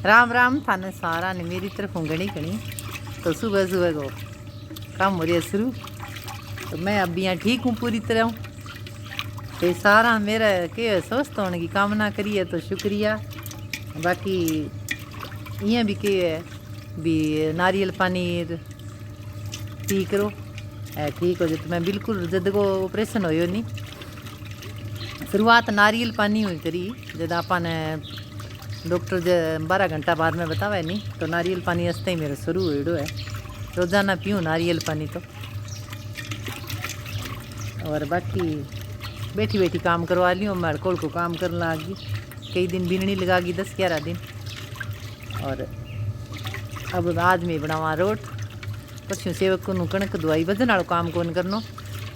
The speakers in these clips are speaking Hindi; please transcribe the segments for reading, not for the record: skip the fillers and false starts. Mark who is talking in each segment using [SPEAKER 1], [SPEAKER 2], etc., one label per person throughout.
[SPEAKER 1] राम राम थाने सारा ने मेरी तरफ घनी घनी। तो सुबह सुबह को काम हो रहा शुरू। तो मैं अब यहाँ ठीक हूँ पूरी तरह हूँ। तो सारा मेरा के स्वस्थ होने की कामना करिए तो शुक्रिया। बाकी इं भी के है भी नारियल पानी पी करो ठीक हो जाए। तो मैं बिल्कुल जद को ऑपरेशन होयो नहीं शुरुआत नारियल पानी हुई करी जब आपने डॉक्टर जो 12 घंटा बाद में बतावा नहीं तो नारियल पानी हंसते ही मेरा शुरू हो है। रोज़ाना पीऊँ नारियल पानी तो। और बाकी बैठी बैठी काम करवा ली हूँ। मैं अड़कोल को काम करने लगी कई दिन बिननी लगा गई 10-11 दिन। और अब आज मैं बनावा रोट पशु सेवक को कणक दवाई वजन वालों काम कौन करनो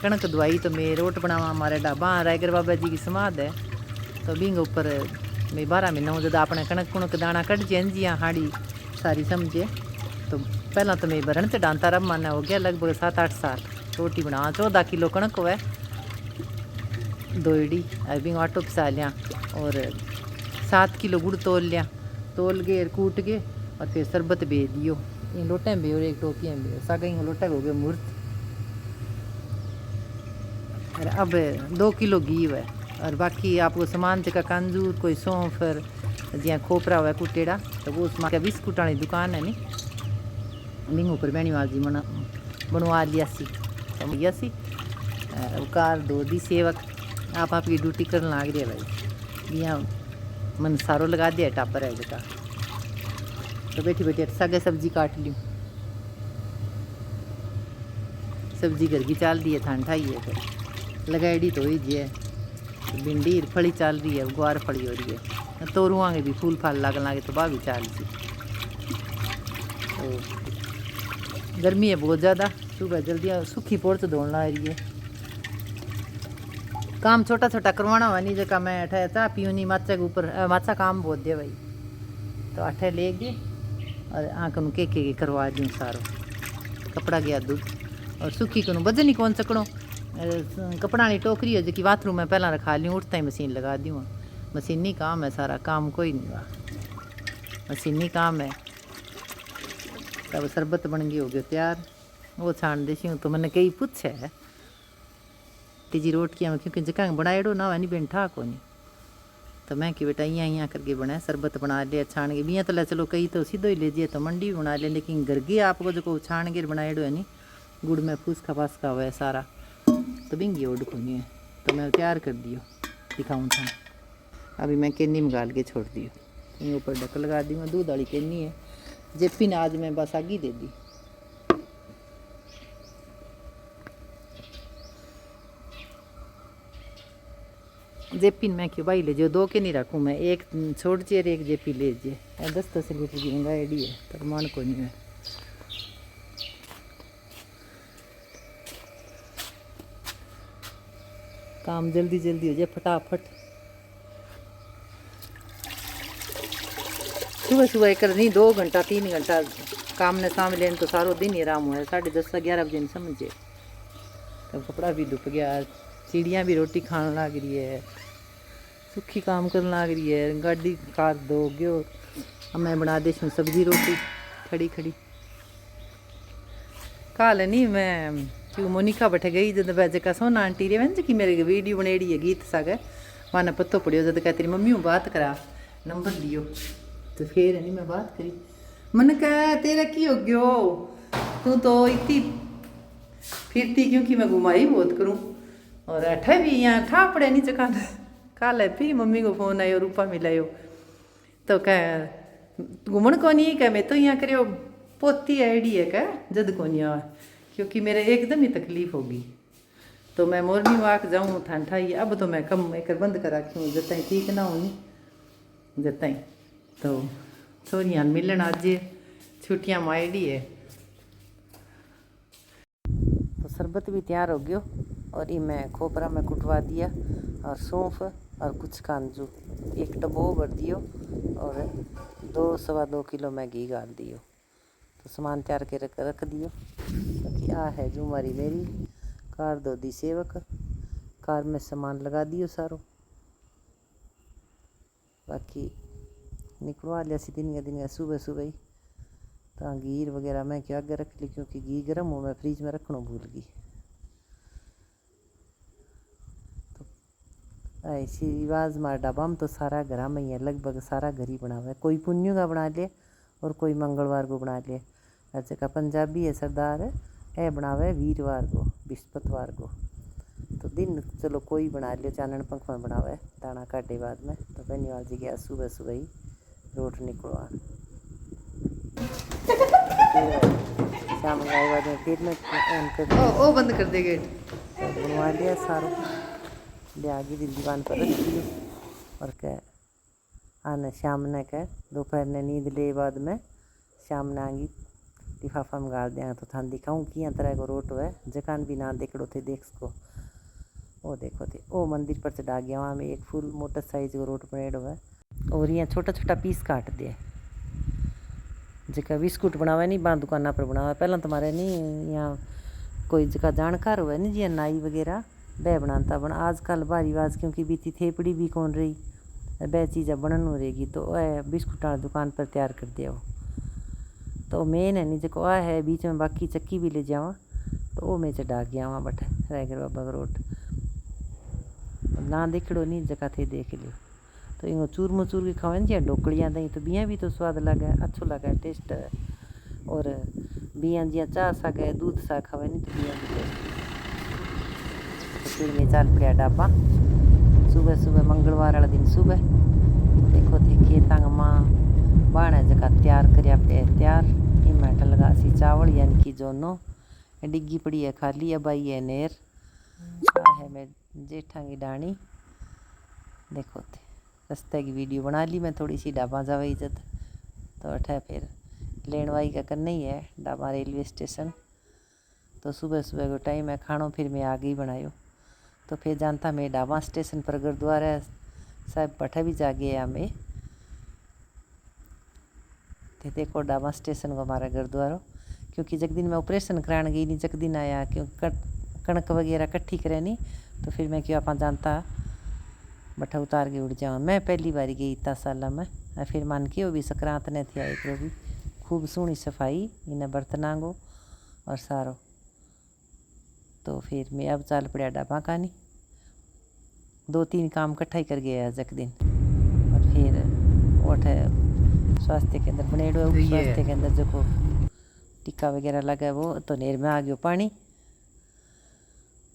[SPEAKER 1] कणक दवाई। तो मैं रोट बनावा हमारे ढाबा रायगर बाबा जी की समाध है। तो बिंग ऊपर मैं 12 महीना हूँ जब अपने कणक कुणक दाना कट जाए जियाँ हाड़ी सारी समझे। तो पहला तो मैं भरण से डांता रब माना हो गया लगभग 7-8 साल। रोटी बनावा 14 किलो कणक हुआ दोड़ी बिंग आटो पिसा लिया और 7 किलो गुड़ तोल लिया तोल के कूट के और फिर शरबत बेच दियो इन लोटे में भी और एक टोपियाँ भी सागा लोटा हो गया मूर्त। और अब 2 किलो घी है। और बाकी आपको सामान का कांजूर कोई सौंफ जिया खोपरा हुआ कुटेड़ा तो वो उसमें का बिस्कुट वाली दुकान है नी बिंग ऊपर बहनी वाल जी मना बनवा लिया सी तो लिया सी कार दो दी सेवक आप की ड्यूटी करने लग रही है भाई यहाँ मन सारो लगा दिया टापर है जगह। तो बैठी बैठी सगे सब्जी काट ली सब्जी घर की चाल दी है थान ठाई है फिर लगाईडी तो ही जी है। भिंडी फली चल रही है गुआर फली हो रही है तोरुआंगे भी फूल फाल लगन लगे तो बाह भी चाल सी। तो गर्मी है बहुत ज़्यादा सुबह जल्दी सूखी पोर्च धोने ला रही है। काम छोटा छोटा करवाना हुआ नहीं जगह मैं अठे चाह पीऊँ नहीं माचा के ऊपर माचा काम बहुत दे भाई। तो अठे ले गए और आँख के करवा दूँ सारो कपड़ा गया दूध और सूखी करूँ वजन ही कौन सकड़ो कपड़ा वाली टोकरी है जो बाथरूम में पहला रखा ली उठता ही मशीन लगा दी हूँ। मशीनी काम है सारा काम कोई नहीं हुआ मशीनी काम है। तब शरबत बन गई हो गया तैयार वो छान देसी हूँ। तो मैंने कई पूछे है तीजी रोटियाँ में क्योंकि जगह बनाएड़ो ना नहीं बेन ठा को नहीं। तो मैं कि बेटा यहाँ करके बनाए शरबत बना लिया छान के बियाँ तो ले चलो कई तो सीधो ही ले जाइए तो मंडी भी बना लिया लेकिन घर के आपको जो छान के बनाएड़ो है नहीं गुड़ में फूसका फासका हुआ है सारा तो बिंगी ओड खोनी है। तो मैं तैयार कर दियो दिखाऊँ था अभी मैं केनी में गाल के छोड़ दियो ऊपर ढक लगा दी मैं दूध वाली केनी है जेपी ने आज मैं बस आगी दे दी। जेपी मैं क्यों भाई ले जो 2 के नहीं रखूँ मैं एक छोड़ चेर एक जेपी ले जे 10-10 लीटर की महंगाई है तो मान को नहीं है। काम जल्दी जल्दी हो जाए फटाफट। सुबह सुबह कर नहीं 2 घंटा 3 घंटा काम ने साम लेने तो सारो दिन ही आराम हुआ है 10:30-11 बजे नहीं समझे। तब कपड़ा भी धुप गया चिड़ियाँ भी रोटी खाने लग रही है सूखी काम करने लग रही है गाड़ी कार दो गयो। अब मैं बना दे सब्जी रोटी खड़ी खड़ी काल नहीं मैं क्यों मोनिका बैठे गई जब वैसे का सोना आंटी रे वंज की मेरे वीडियो बनेड़ी है गीत सा गए माना पत्तो पड़ियो जब कह तेरी मम्मी बात करा नंबर लियो तो फिर नहीं मैं बात करी मन कह तेरा की हो गयो तू तो इतनी फिरती क्योंकि मैं घुमाई बहुत करूँ और अठे भी यहाँ ठा पड़े नहीं चका काल है फिर मम्मी को फोन आयो रूपा मिलायो तो कह घूमन को नहीं कह मैं तो यहाँ करियो पोती आईडी है क्या जद को नहीं आ क्योंकि मेरे एकदम ही तकलीफ होगी। तो मैं मॉर्निंग वॉक जाऊँ ठंडा ही अब तो मैं कम एक बंद कर रखी हूँ जब तक ठीक ना होनी जब तक। तो छोरियाँ मिलन आज छुट्टियाँ मायडी है। तो शरबत भी तैयार हो गयो और ये मैं खोपरा में कुटवा दिया और सौंफ और कुछ कांजू एक डब्बो भर दियो और 2-2.25 किलो मैं घी गाल दियो। तो सामान तैयार के रख दियो क्योंकि आ है जो हमारी मेरी कार दो दी सेवक कार में सामान लगा दियो सारो। बाकी निकलवा लिया सी दिन सुबह सुबह ही। तो घी वगैरह मैं क्या आगे रख ली क्योंकि घी गर्म हो मैं फ्रिज में रखना भूल गई। तो ऐसी रिवाज हमारे ढाबा में तो सारा घर में ही है, लगभग सारा घर ही बना हुआ है। कोई पुन्नू का बना ले और कोई मंगलवार को बना ले। ऐसे का पंजाबी है सरदार है बनावे वीरवार को बृहस्पतिवार को। तो दिन चलो कोई बना लियो, चानन पंख में बनावे दाना काटे बाद में। तो बेनीवाल जी गया सुबह सुबह ही रोट निकलवा शाम के बाद में फिर मैं ओ बंद कर दे गेट। बनवा लिया सारो ले आगे दीवान पर रख दियो और कह आने शाम ने कह दोपहर ने नींद ले बाद में शाम ने आगी लिफाफा में गाड़ दिया। तो थान दिखाऊँ किया तरह को रोट है जकान भी ना देखड़ो थे देख सको। वो देखो थे ओ मंदिर पर चढ़ा गया वहाँ में एक फुल मोटर साइज को रोट बनेड़ो है और यहाँ छोटा छोटा पीस काट दिए। जगह बिस्कुट बनावे नहीं बां दुकाना पर बनावे। पहला तुम्हारे नहीं यहाँ कोई जगह जानकार हुआ नहीं जी नाई वगैरह वह बनाता बना। आजकल बारी रिवाज क्योंकि बीती थेपड़ी भी कौन रही वह चीज़ें बनन हो रहेगी तो वह बिस्कुट दुकान पर तैयार कर दिया वो। तो मेन है नहीं जो है बीच में बाकी चक्की भी ले जावा तो वो मैं चढ़ा गया वहाँ बट रायगर बाबा का रोट ना देखड़ो नहीं जगह थे देख लियो। तो इन चूर मचूर के खावे जी ढोकलियाँ दही तो बियाँ भी तो स्वाद लगा अच्छो लगा टेस्ट है। और बियाँ जिया चाह सा गए दूध सा खावे नहीं तो बियाँ भी टेस्ट। तो फिर मैं चल पड़ा ढाबा सुबह सुबह मंगलवार वाला दिन सुबह। तो देखो थे खेतांग माँ बाण जगह तैयार कर तैयार इमेट लगा सी चावल यानी कि जोनो डिग्गी पड़ी है खाली अब आई है नेर है मैं जेठा की डाणी। देखो थे रास्ते की वीडियो बना ली मैं थोड़ी सी ढाबा जावा इज्जत। तो अठे फिर लेनवाई का करना ही है ढाबा रेलवे स्टेशन। तो सुबह सुबह को टाइम है खानो फिर मैं आगे ही बनायो। तो फिर जानता मैं ढाबा स्टेशन पर गुरुद्वारा साहब पठा भी जा गया मैं। तो देखो ढाबा स्टेशन को हमारा गुरुद्वारा क्योंकि जग दिन मैं ऑपरेशन कराने गई नहीं जग दिन आया क्योंकि कणक वगैरह कट्ठी करे नहीं। तो फिर मैं क्यों आप जानता बठा उतार के उड़ जाऊँ। मैं पहली बार गई इतना साल में फिर मान के वो भी संक्रांत ने थी एक भी खूब सोहनी सफाई इन्हें बर्तना को और सारो। तो फिर मैं अब चल पड़ा ढाबा का नहीं 2-3 काम इकट्ठा ही कर गया जग दिन। और फिर उठे स्वास्थ्य केंद्र बनेड़ो स्वास्थ्य केंद्र जो को टीका वगैरह लगा वो तो नेर में आ गयो पानी।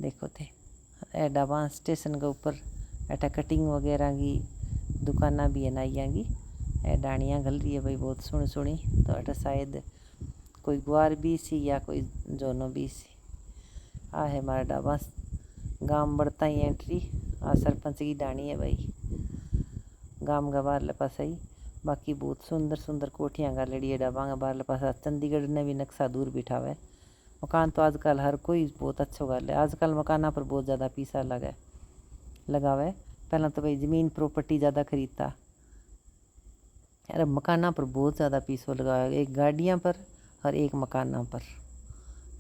[SPEAKER 1] देखो थे ए ढाबा स्टेशन के ऊपर ऐटा कटिंग वगैरह की दुकाना भी है नाइया की ए डाणियाँ घल रही है भाई बहुत सोहनी सोहनी। तो ऐटा शायद कोई ग्वार भी सी या कोई जोनो भी सी आ है हमारा ढाबा गांव बढ़ता ही एंट्री आ सरपंच की डाणी है भाई गांव का बाहर पास ही। बाकी बहुत सुंदर सुंदर कोठियाँ का लड़ी है ढाबा का बाहर पास। चंडीगढ़ ने भी नक्शा दूर बिठावे मकान तो आजकल हर कोई बहुत अच्छा गल है। आजकल मकाना पर बहुत ज़्यादा पैसा लगावे। पहला तो भाई ज़मीन प्रॉपर्टी ज़्यादा खरीदता अरे मकाना पर बहुत ज़्यादा पैसों लगाया एक गाड़ियाँ पर और एक मकाना पर।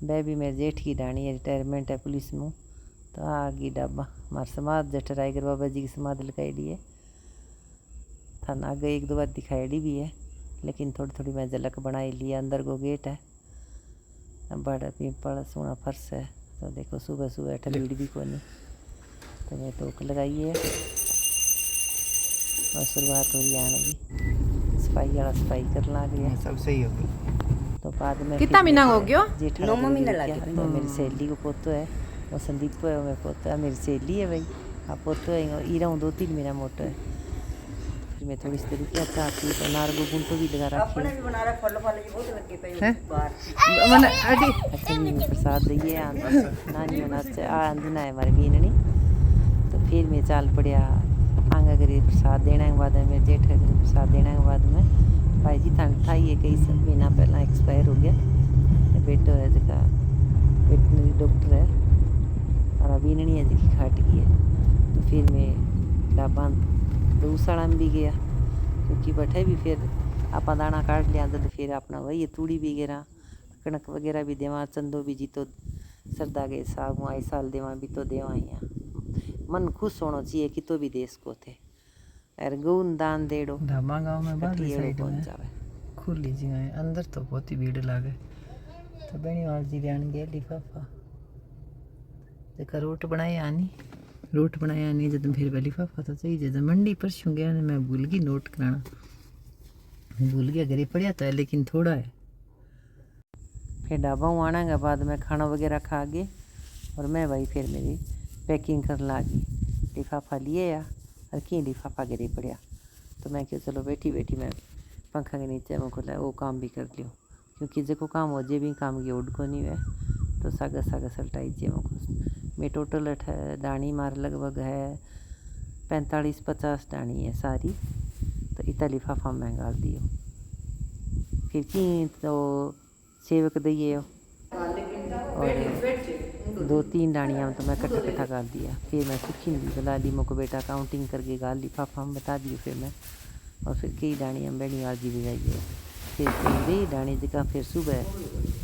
[SPEAKER 1] वह भी मेरे जेठ की डाणी है रिटायरमेंट है पुलिस में। तो आगे ढाबा हमारे समाज जट रायगर बाबा जी की समाधि लगाई है थाना आगे 1-2 बार दिखाई भी है लेकिन थोड़ी थोड़ी मैं झलक बनाई लिया। अंदर को गेट है बड़ा पीपल सोना फर्श है। तो देखो सुबह सुबह अठा भीड़ भी कोनी तो मैं टोक लगाई है और शुरुआत हो गई आने की सफाई वाला सफाई कर लग गया
[SPEAKER 2] सब सही हो गया।
[SPEAKER 1] तो बाद में
[SPEAKER 3] कितना महीना हो गया?
[SPEAKER 1] 9 महीना लगे। तो मेरी सहेली को पोतो है वो संदीप है मेरे पोतो है मेरी सहेली है भाई आप पोतो है ईरा हूँ 2-3 महीना मोटो है। फिर मैं थोड़ी सी रुपया चाह पी तो नारगो गुण तो भी लगा रखी है मैंने अच्छा मैं प्रसाद दिए नानी होना आंदना है हमारी बीननी। तो फिर मैं चाल पड़िया आंगा करी प्रसाद देने के बाद मेरे जेठ करी प्रसाद देने के बाद में भाई जी था ये कई महीना पहला एक्सपायर हो गया। बेटो है जगह वेटनरी डॉक्टर है और बीननी है जी खाट गई है। तो फिर मैं ढाबा गौशाला में भी गया क्योंकि बैठे भी फिर आप दाना काट लिया तो फिर अपना वही तूड़ी भी गिरा कणक वगैरह भी देवा चंदो भी जी तो सरदा के साग आई साल देवा भी तो देवा यहाँ मन खुश होना चाहिए कि तो भी देश को थे। और गऊन दान देड़ो
[SPEAKER 2] ढाबा गांव में बाहर साइड
[SPEAKER 1] पहुंच
[SPEAKER 2] में
[SPEAKER 1] जावे।
[SPEAKER 2] खुली जगह है, अंदर तो बहुत ही भीड़ लागे। तो बेनीवाल जी ध्यान गया लिफाफा देखा रोट बनाया आनी रोट बनाया नहीं जब फिर लिफाफा तो चाहिए जब मंडी परसों गया मैं भूल गई नोट कराना भूल गया घरे पड़िया तो है लेकिन थोड़ा है। फिर ढाबा आने के बाद मैं खाना वगैरह खा गए और मैं भाई फिर मेरी पैकिंग कर लागी लिफाफा लिए या और की लिफाफा गिरे पड़िया तो मैं क्या चलो बैठी बैठी मैं पंखा के नीचे मैं खोला वो काम भी कर लियो क्योंकि जो काम हो जे भी काम की ओड को नहीं है तो सागा सागा सल्टाई जे मैं टोटल डाणी मार लगभग है 45-50 डाणी है सारी तो इतना लिफाफा में गाल दियो फिर की तो सेवक दिए और 2-3 डाणियाँ तो मैं कट्ठा कट्ठा गाल दिया फिर मैं सुखी दी बला दी मुझको बेटा काउंटिंग करके गाल लिफाफा में बता दिए फिर मैं और फिर कई डाणियाँ बेनीवाल जी भी जाइए फिर दे डाणी जगह फिर सुबह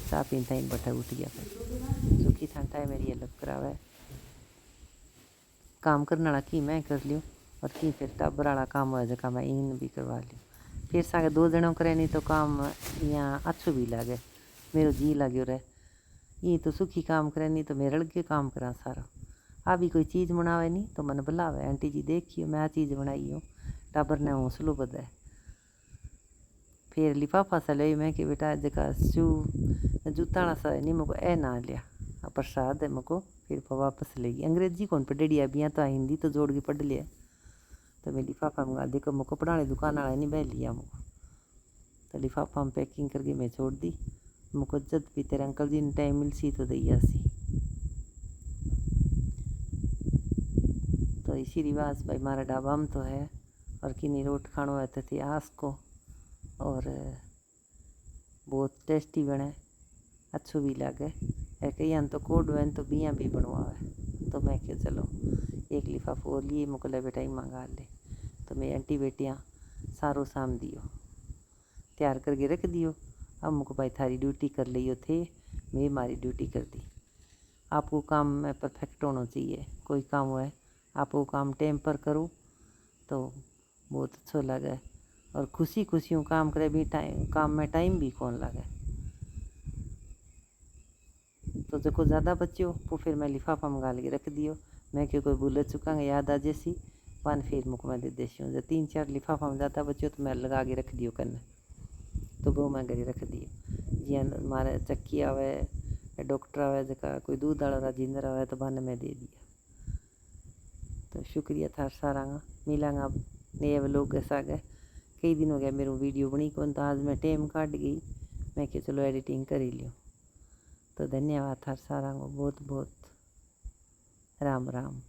[SPEAKER 2] चाह पीता ही बटा उठ गया फिर सुखी थानता है मेरी हेल्प करावे काम करने वाला की मैं कर लियो और की फिर टाबर वाला काम हो जगह मैं इन भी करवा लियो फिर सागे 2 जनों करे नहीं तो काम यहाँ अच्छो भी लगे मेरो जी लाग्यो रहे ये तो सुखी काम करे नहीं तो मेरे लगे काम करा सारा आ भी कोई चीज़ बनावे नहीं तो मन बुलावे आंटी जी देखियो मैं आ चीज़ बनाई हूँ टाबर ने हौसलो बदे फिर लिफाफा सा ले मैं कि बेटा जगह जूता सा नहीं मुझको ए ना लिया प्रसाद है मुझको फिर वापस लेगी अंग्रेजी कौन पढ़ी अब यहाँ तो हिंदी तो जोड़ के पढ़ लिया तो मैं लिफाफा मंगा देखो मुझको पढ़ाने दुकान वाला नहीं बह लिया मुझको तो लिफाफा में पैकिंग करके मैं छोड़ दी मुझको जब भी तेरे अंकल जी ने टाइम मिल सी तो दैया सी तो इसी रिवाज भाई मारा ढाबा में तो है और किन्हीं रोट खानो है तो थी आस को और बहुत टेस्टी बने अच्छो भी लगे कई तो कोड वन तो बियाँ भी बनवावे तो मैं क्या चलो एक लिफाफो और लिए मुझको बेटा ही मंगा ले तो मैं आंटी बेटियाँ सारो साम दियो तैयार करके रख दियो अब मुझको भाई थारी ड्यूटी कर लियो थे मैं मारी ड्यूटी कर दी आपको काम में परफेक्ट होना चाहिए कोई काम है आप वो काम टाइम पर करो तो बहुत अच्छा लगे और खुशी खुशियों काम करे भी काम में टाइम भी कौन लगे तो जो ज़्यादा बच्चो वो फिर मैं लिफाफा मंगा के रख दियो मैं क्यों कोई भूल चुका याद आ जैसी पान फिर मुझको मैं दे देती हूँ जब 3-4 लिफाफा में ज़्यादा बच्चो तो मैं लगा के रख दियो करने तो वो मैं घरे रख दियो जी मारे चक्की आवे डॉक्टर आवे जका कोई दूध वाला राजेंद्र आवे तो बन में दे दिया तो शुक्रिया था सारा मिलांगा नए लोग के साथ कई दिन हो गया मेरे वीडियो बनी कौन तो आज मैं टाइम काट गई मैं कि चलो एडिटिंग कर ही लियो तो धन्यवाद था सारा बहुत बहुत राम राम।